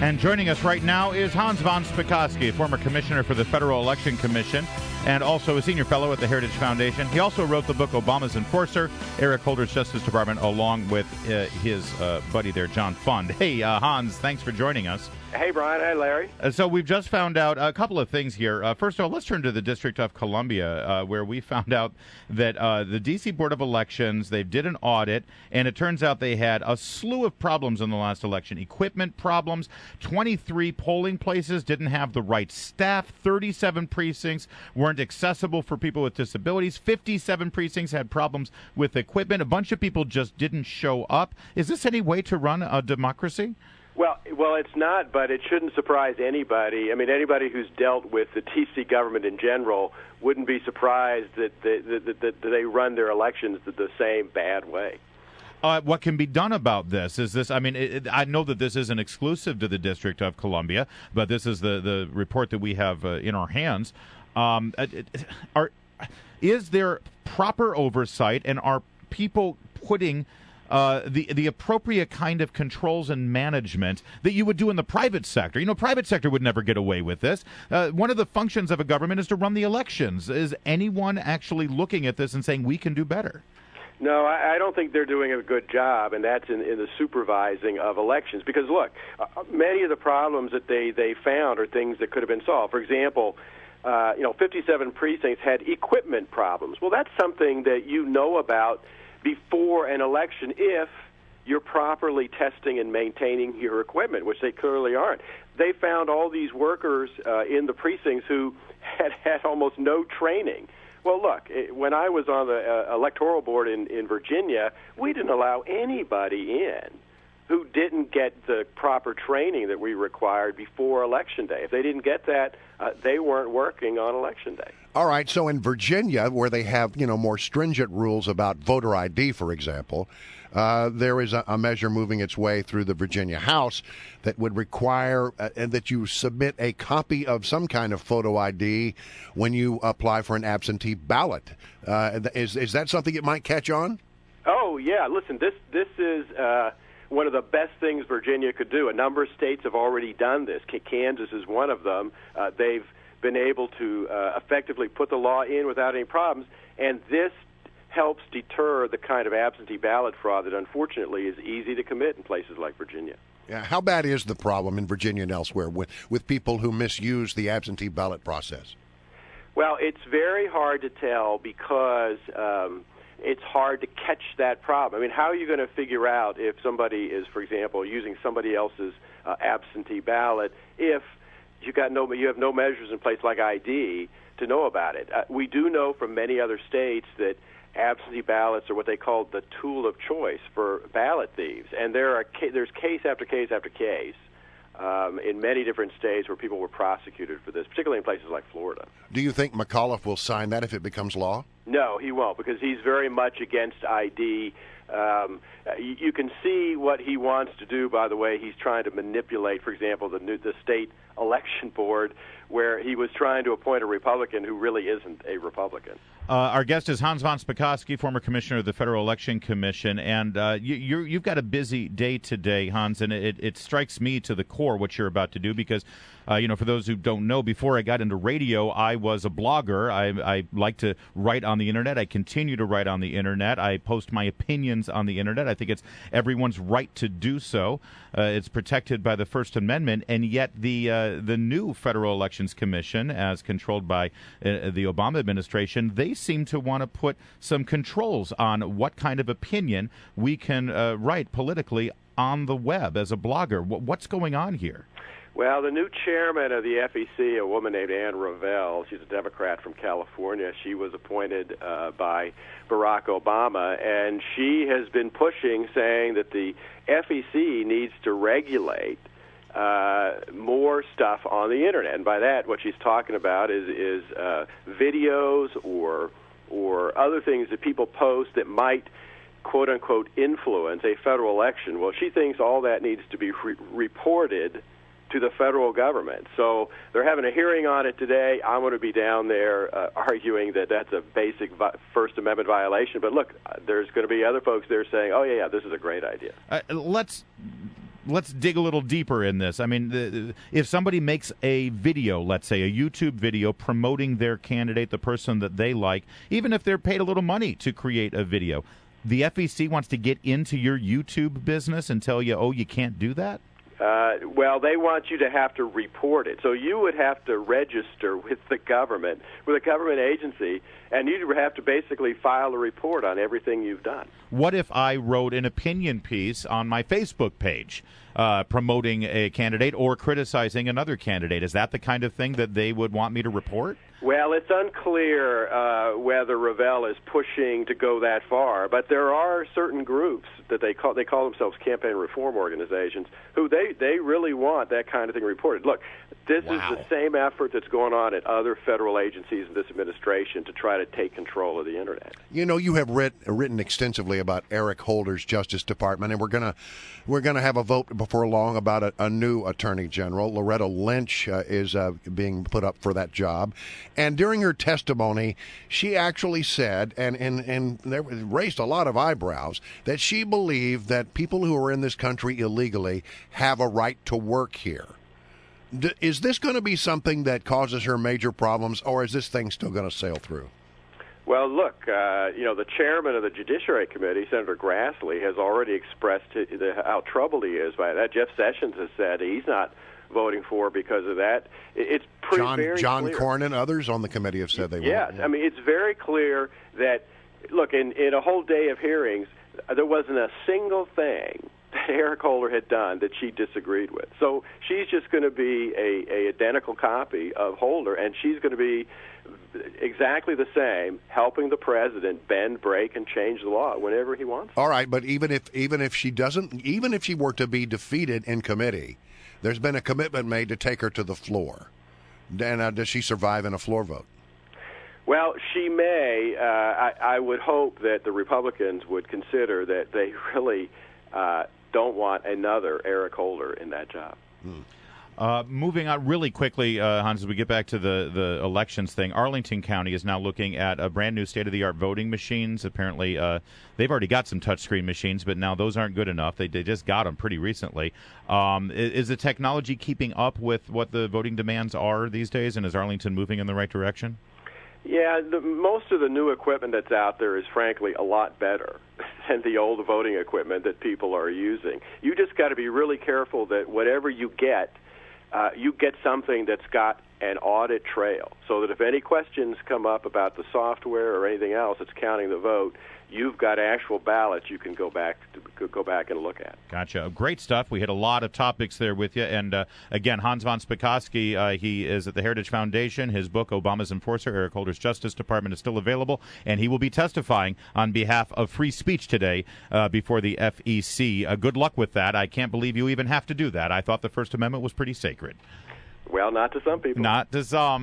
And joining us right now is Hans von Spakovsky, former commissioner for the Federal Election Commission and also a senior fellow at the Heritage Foundation. He also wrote the book Obama's Enforcer, Eric Holder's Justice Department, along with his buddy there, John Fund. Hey, Hans, thanks for joining us. Hey, Brian. Hey, Larry. So we've just found out a couple of things here. First of all, let's turn to the District of Columbia, where we found out that the D.C. Board of Elections, they did an audit, and it turns out they had a slew of problems in the last election. Equipment problems, 23 polling places didn't have the right staff, 37 precincts weren't accessible for people with disabilities, 57 precincts had problems with equipment, a bunch of people just didn't show up. Is this any way to run a democracy? Well, it's not, but it shouldn't surprise anybody. I mean, anybody who's dealt with the D.C. government in general wouldn't be surprised that they run their elections the same bad way. What can be done about this? Is this? I mean, I know that this isn't exclusive to the District of Columbia, but this is the report that we have in our hands. Is there proper oversight, and are people putting the appropriate kind of controls and management that you would do in the private sector? You know, private sector would never get away with this. One of the functions of a government is to run the elections. Is anyone actually looking at this and saying we can do better? No, I don't think they're doing a good job, and that's in the supervising of elections. Because, look, many of the problems that they found are things that could have been solved. For example, 57 precincts had equipment problems. Well, that's something that you know about before an election if you're properly testing and maintaining your equipment, which they clearly aren't. They found all these workers in the precincts who had almost no training. Well, look, when I was on the electoral board in Virginia, we didn't allow anybody in who didn't get the proper training that we required before Election Day. If they didn't get that, they weren't working on Election Day. All right, so in Virginia, where they have, more stringent rules about voter ID, for example, there is a measure moving its way through the Virginia House that would require that you submit a copy of some kind of photo ID when you apply for an absentee ballot. Is that something that might catch on? Oh, yeah. Listen, this is one of the best things Virginia could do. A number of states have already done this. Kansas is one of them. They've been able to effectively put the law in without any problems, and this helps deter the kind of absentee ballot fraud that unfortunately is easy to commit in places like Virginia. Yeah, how bad is the problem in Virginia and elsewhere with people who misuse the absentee ballot process? Well, it's very hard to tell because it's hard to catch that problem. I mean, how are you going to figure out if somebody is, for example, using somebody else's absentee ballot if you have no measures in place like ID to know about it? We do know from many other states that absentee ballots are what they call the tool of choice for ballot thieves, and there's case after case after case in many different states where people were prosecuted for this, particularly in places like Florida. Do you think McAuliffe will sign that if it becomes law? No, he won't, because he's very much against ID. You can see what he wants to do, by the way. He's trying to manipulate, for example, the state election board, where he was trying to appoint a Republican who really isn't a Republican. Our guest is Hans von Spakovsky, former commissioner of the Federal Election Commission, and you've got a busy day today, Hans, and it strikes me to the core what you're about to do because, for those who don't know, before I got into radio, I was a blogger. I like to write on the Internet. I continue to write on the Internet. I post my opinions on the Internet. I think it's everyone's right to do so. It's protected by the First Amendment, and yet the new Federal Elections Commission, as controlled by the Obama administration, they seem to want to put some controls on what kind of opinion we can write politically on the web as a blogger. What's going on here? Well, the new chairman of the FEC, a woman named Ann Rovell, she's a Democrat from California. She was appointed by Barack Obama, and she has been pushing, saying that the FEC needs to regulate more stuff on the Internet. And by that, what she's talking about is videos or other things that people post that might, quote-unquote, influence a federal election. Well, she thinks all that needs to be reported to the federal government. So they're having a hearing on it today. I'm going to be down there arguing that that's a basic First Amendment violation. But look, there's going to be other folks there saying, oh, yeah, this is a great idea. Let's let's dig a little deeper in this. I mean, if somebody makes a video, let's say a YouTube video promoting their candidate, the person that they like, even if they're paid a little money to create a video, the FEC wants to get into your YouTube business and tell you, oh, you can't do that? Well, they want you to have to report it. So you would have to register with the government, with a government agency, and you'd have to basically file a report on everything you've done. What if I wrote an opinion piece on my Facebook page promoting a candidate or criticizing another candidate? Is that the kind of thing that they would want me to report? Well, it's unclear whether Revelle is pushing to go that far, but there are certain groups that they call themselves campaign reform organizations who they really want that kind of thing reported. Look, this is the same effort that's going on at other federal agencies in this administration to try to take control of the Internet. You know, you have written extensively about Eric Holder's Justice Department, and we're gonna have a vote before long about a new Attorney General. Loretta Lynch is being put up for that job. And during her testimony, she actually said, and there raised a lot of eyebrows, that she believed that people who are in this country illegally have a right to work here. Is this going to be something that causes her major problems, or is this thing still going to sail through? Well, look, the chairman of the Judiciary Committee, Senator Grassley, has already expressed how troubled he is by that. Jeff Sessions has said he's not voting for because of that. It's pretty very John clear. Cornyn and others on the committee have said they won't. Yes, I mean, it's very clear that, look, in a whole day of hearings, there wasn't a single thing that Eric Holder had done that she disagreed with. So she's just going to be a identical copy of Holder, and she's going to be exactly the same, helping the president bend, break, and change the law whenever he wants. All right, but even if she were to be defeated in committee, there's been a commitment made to take her to the floor. And does she survive in a floor vote? Well, she may. I would hope that the Republicans would consider that they really don't want another Eric Holder in that job. Moving on really quickly, Hans, as we get back to the elections thing, Arlington County is now looking at a brand new state-of-the-art voting machines. Apparently, they've already got some touchscreen machines, but now those aren't good enough. They just got them pretty recently. Is the technology keeping up with what the voting demands are these days, and is Arlington moving in the right direction? Yeah, most of the new equipment that's out there is, frankly, a lot better than the old voting equipment that people are using. You just got to be really careful that whatever you get something that's got an audit trail, so that if any questions come up about the software or anything else that's counting the vote, you've got actual ballots you can go back and look at. Gotcha. Great stuff. We hit a lot of topics there with you. And again, Hans von Spakovsky, he is at the Heritage Foundation. His book, Obama's Enforcer, Eric Holder's Justice Department, is still available, and he will be testifying on behalf of free speech today before the FEC. Good luck with that. I can't believe you even have to do that. I thought the First Amendment was pretty sacred. Well, not to some people. Not to some.